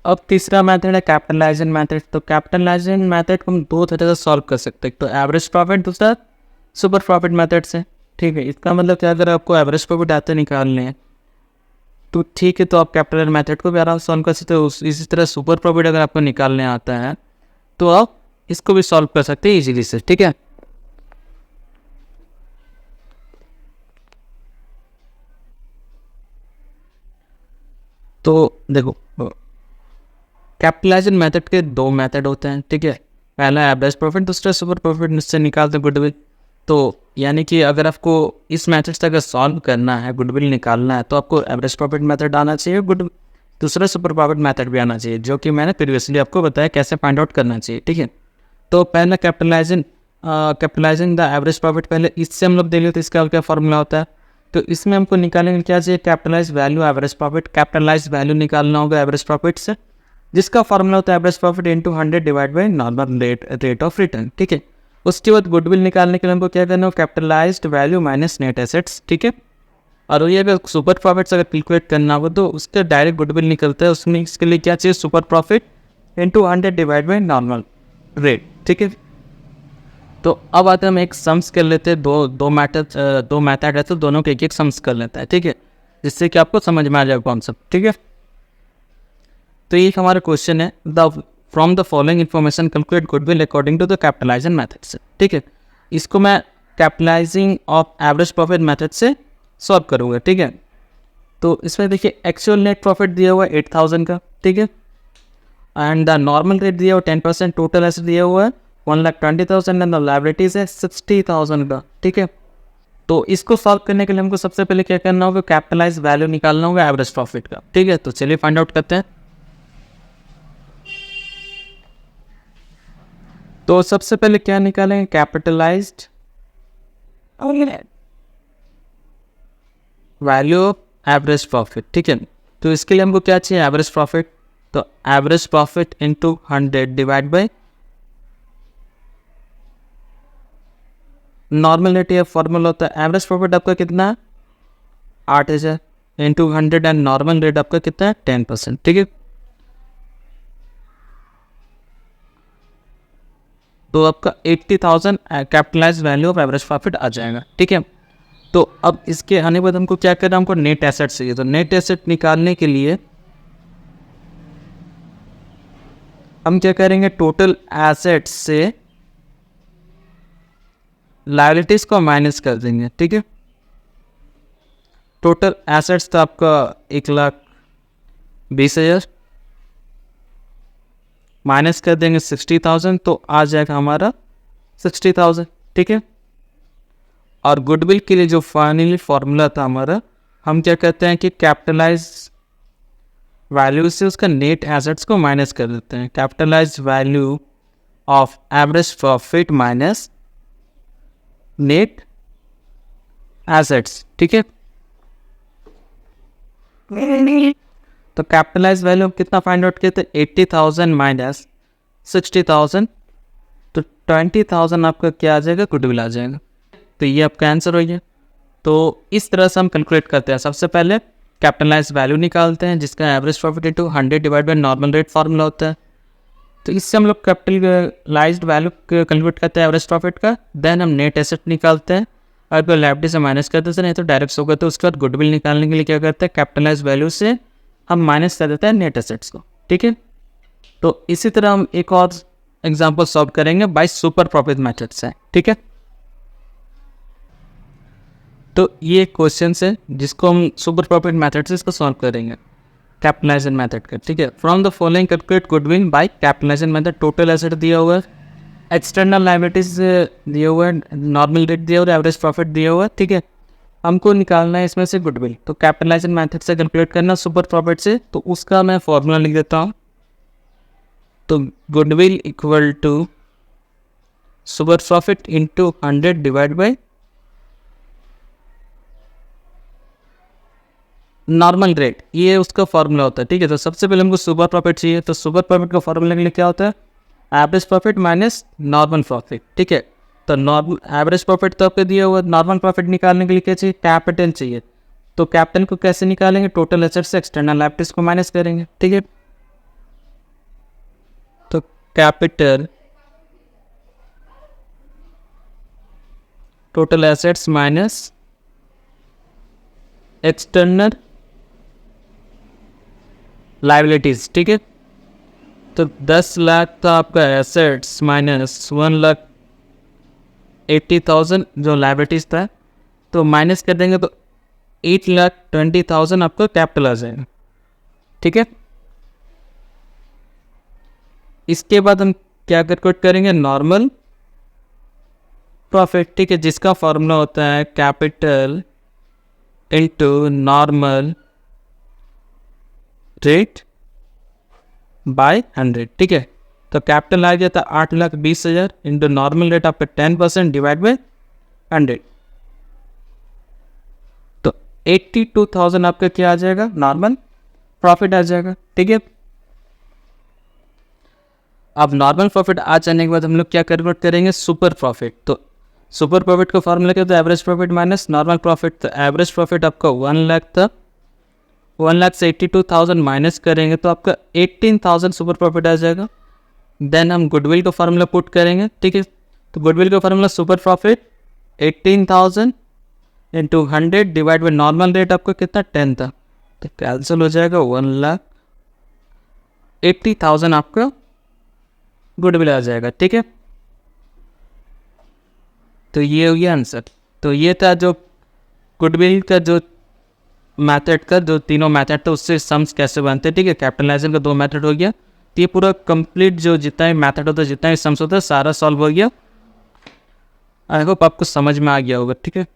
अब तीसरा मेथड है कैपिटलाइजेशन मेथड। तो कैपिटलाइजेशन मेथड को हम दो तरह से सॉल्व कर सकते हैं, तो एवरेज प्रॉफिट, दूसरा सुपर प्रॉफिट मेथड से। ठीक है, इसका मतलब क्या, अगर आपको एवरेज प्रॉफिट आते निकालने हैं तो ठीक है, तो आप कैपिटल मेथड को भी आराम से सॉल्व कर सकते हो। इसी तरह सुपर प्रॉफिट अगर आपको निकालने आता है तो आप इसको भी सॉल्व कर सकते हैं इजीली से। ठीक है, तो देखो कैपिटलाइजेशन मेथड के दो मेथड होते हैं। ठीक है, पहला एवरेज प्रॉफिट, दूसरा सुपर प्रॉफिट, इससे निकालते हैं गुडविल। तो यानी कि अगर आपको इस मेथड से अगर सॉल्व करना है, गुडविल निकालना है, तो आपको एवरेज प्रॉफिट मेथड आना चाहिए, दूसरा सुपर प्रॉफिट मेथड भी आना चाहिए, जो कि मैंने प्रीवियसली आपको बताया कैसे फाइंड आउट करना चाहिए। ठीक है, तो पहला कैपिटलाइजिंग द एवरेज प्रॉफिट, पहले इससे हम लोग देख लेते इसका क्या फॉर्मूला होता है। तो इसमें हमको निकालेंगे क्या चाहिए, capitalise value average profit. Capitalise value निकालना होगा एवरेज प्रॉफिट से, जिसका फॉर्मूला होता है average profit into 100 divide by normal rate of return. ठीक है, उसके बाद गुडविल निकालने के लिए हमको क्या करना हो, capitalised value minus net assets. ठीक है, और ये अगर सुपर प्रॉफिट से अगर कैलकुलेट करना हो तो उसका डायरेक्ट गुडविल निकलता है, उसमें इसके लिए क्या चाहिए, super profit into 100 divide by normal rate. ठीक है, तो अब आते हैं हम एक सम्स कर लेते हैं, दो मैथड है तो दोनों के एक सम्स कर लेता है। ठीक है, जिससे कि आपको समझ में आ जाएगा कॉन्सेप्ट। ठीक है, तो ये हमारा क्वेश्चन है, the from the following information calculate goodwill according to the capitalisation method से। ठीक है, इसको मैं capitalising of average profit method से सॉल्व करूँगा। ठीक है, तो इसमें देखिए एक्चुअल नेट प्रॉफिट दिया हुआ है 8000 का। ठीक है, एंड द नॉर्मल रेट दिया हुआ 10%, टोटल एसेट दिया हुआ है 1,20,000 एंड द लायबिलिटीज है 60,000 का। ठीक है, तो इसको सॉल्व करने के लिए हमको सबसे पहले क्या करना होगा, कैपिटलाइज वैल्यू निकालना होगा एवरेज प्रॉफिट का। ठीक है, तो चलिए फाइंड आउट करते हैं। तो सबसे पहले क्या निकालेंगे, capitalised value of average profit. ठीक है, तो इसके लिए हमको क्या चाहिए, एवरेज प्रॉफिट। तो average profit into 100 divide by normal rate. ये फॉर्मूला होता है, एवरेज प्रॉफिट आपका कितना है 8000 इंटू 100 एंड नॉर्मल रेट आपका कितना है 10%। ठीक है, तो आपका 80,000 capitalise value of average profit आ जाएगा। ठीक है, तो अब इसके आने के बाद हमको क्या करना है, हमको नेट एसेट चाहिए। तो नेट एसेट निकालने के लिए हम क्या करेंगे, टोटल एसेट्स से लायबिलिटीज को माइनस कर देंगे। ठीक है, टोटल एसेट्स तो आपका 1,20,000 माइनस कर देंगे 60,000, तो आ जाएगा हमारा 60,000। ठीक है, और गुडविल के लिए जो फाइनली फॉर्मूला था हमारा, हम क्या कहते हैं कि कैपिटलाइज वैल्यू से उसका नेट एसेट्स को माइनस कर देते हैं। Capitalise value of average profit minus net assets. ठीक है, तो कैपिटलाइज वैल्यू कितना फाइंड आउट किया था, 80,000 माइनस 60,000, तो 20,000 आपका क्या आ जाएगा, गुडविल आ जाएगा। तो ये आपका आंसर हो गया। तो इस तरह से हम कैलकुलेट करते हैं। सबसे पहले कैपिटलाइज वैल्यू निकालते हैं, जिसका average profit into 100 divide by normal rate formula होता है। तो इससे हम लोग कैपिटलाइज्ड वैल्यू कैलकुलेट करते हैं एवरेज प्रॉफिट का। देन हम नेट एसेट निकालते हैं, अगर लायबिलिटी से माइनस करते हैं नहीं तो डायरेक्ट होगा। तो उसके बाद गुडविल निकालने के लिए क्या करते हैं, कैपिटलाइज वैल्यू से हम माइनस कर देते हैं नेट एसेट्स को। ठीक है, तो इसी तरह हम एक और एग्जांपल सॉल्व करेंगे बाय सुपर प्रॉफिट मेथड से। ठीक है, तो ये क्वेश्चन है जिसको हम सुपर प्रॉफिट मेथड से इसको सॉल्व करेंगे, कैपिटलाइजेशन मेथड का। ठीक है, from the following calculate goodwill by capitalisation method. Total asset दिया हुआ है, एक्सटर्नल लायबिलिटीज दिए हुए हैं, नॉर्मल रेट दिया हुआ है, एवरेज प्रॉफिट दिया हुआ है। ठीक है, हमको निकालना है इसमें से गुडविल। तो कैपिटलाइजेशन मेथड से कैलकुलेट करना सुपर प्रॉफिट से, तो उसका मैं फॉर्मूला लिख देता हूँ। तो goodwill equal to super profit into 100 divide by normal rate, ये उसका फॉर्मूला होता है। ठीक है, तो सबसे पहले हमको सुपर प्रॉफिट चाहिए। तो सुपर प्रॉफिट का फॉर्मूला के लिए क्या होता है, average profit minus normal profit. ठीक है, तो नॉर्मल एवरेज प्रॉफिट तो आपको दिया हुआ, नॉर्मल प्रॉफिट निकालने के लिए क्या चाहिए, कैपिटल चाहिए। तो कैपिटल को कैसे निकालेंगे, टोटल एसेट से एक्सटर्नल लायबिलिटीज को माइनस करेंगे। ठीक है, capital total assets minus external liabilities, ठीक है। तो 10 लाख का आपका एसेट्स माइनस 1,80,000 जो लाइबिलिटीज था, तो माइनस कर देंगे तो 8,20,000 आपका कैपिटल आ जाएगा, ठीक है। इसके बाद हम क्या कैलकुलेट करेंगे, नॉर्मल प्रॉफिट, ठीक है, जिसका फॉर्मूला होता है capital into normal rate by 100, ठीक है। तो कैपिटल आ गया था 8,20,000 इंटू नॉर्मल रेट आपका 10% डिवाइड बाय 100, तो 82,000 आपका क्या आ जाएगा, नॉर्मल प्रॉफिट आ जाएगा, ठीक है। अब नॉर्मल प्रॉफिट आ जाने के बाद हम लोग क्या कैलकुलेट करेंगे, सुपर प्रॉफिट। तो सुपर प्रॉफिट का फॉर्मूला क्या होता है, average profit minus normal profit. तो एवरेज प्रॉफिट आपका 1 लाख था, 1 लाख से 82,000 माइनस करेंगे तो आपका 18,000 सुपर प्रॉफिट आ जाएगा। देन हम गुडविल का फार्मूला पुट करेंगे, ठीक है। तो गुडविल का formula super profit 18,000 into 100 divide by normal rate आपका कितना 10 था, तो कैंसिल हो जाएगा 1,80,000 आपका गुडविल आ जाएगा, ठीक है। तो ये हो गया आंसर। तो ये था जो गुडविल का जो मैथड का, जो तीनों मैथड था उससे सम्स कैसे बनते हैं, ठीक है। कैपिटलाइजेशन का 2 मैथड हो गया, तो ये पूरा कंप्लीट जो जितना भी मैथड होता है, जितना भी सम्स होता है, सारा सॉल्व हो गया। आई होप आपको समझ में आ गया होगा, ठीक है।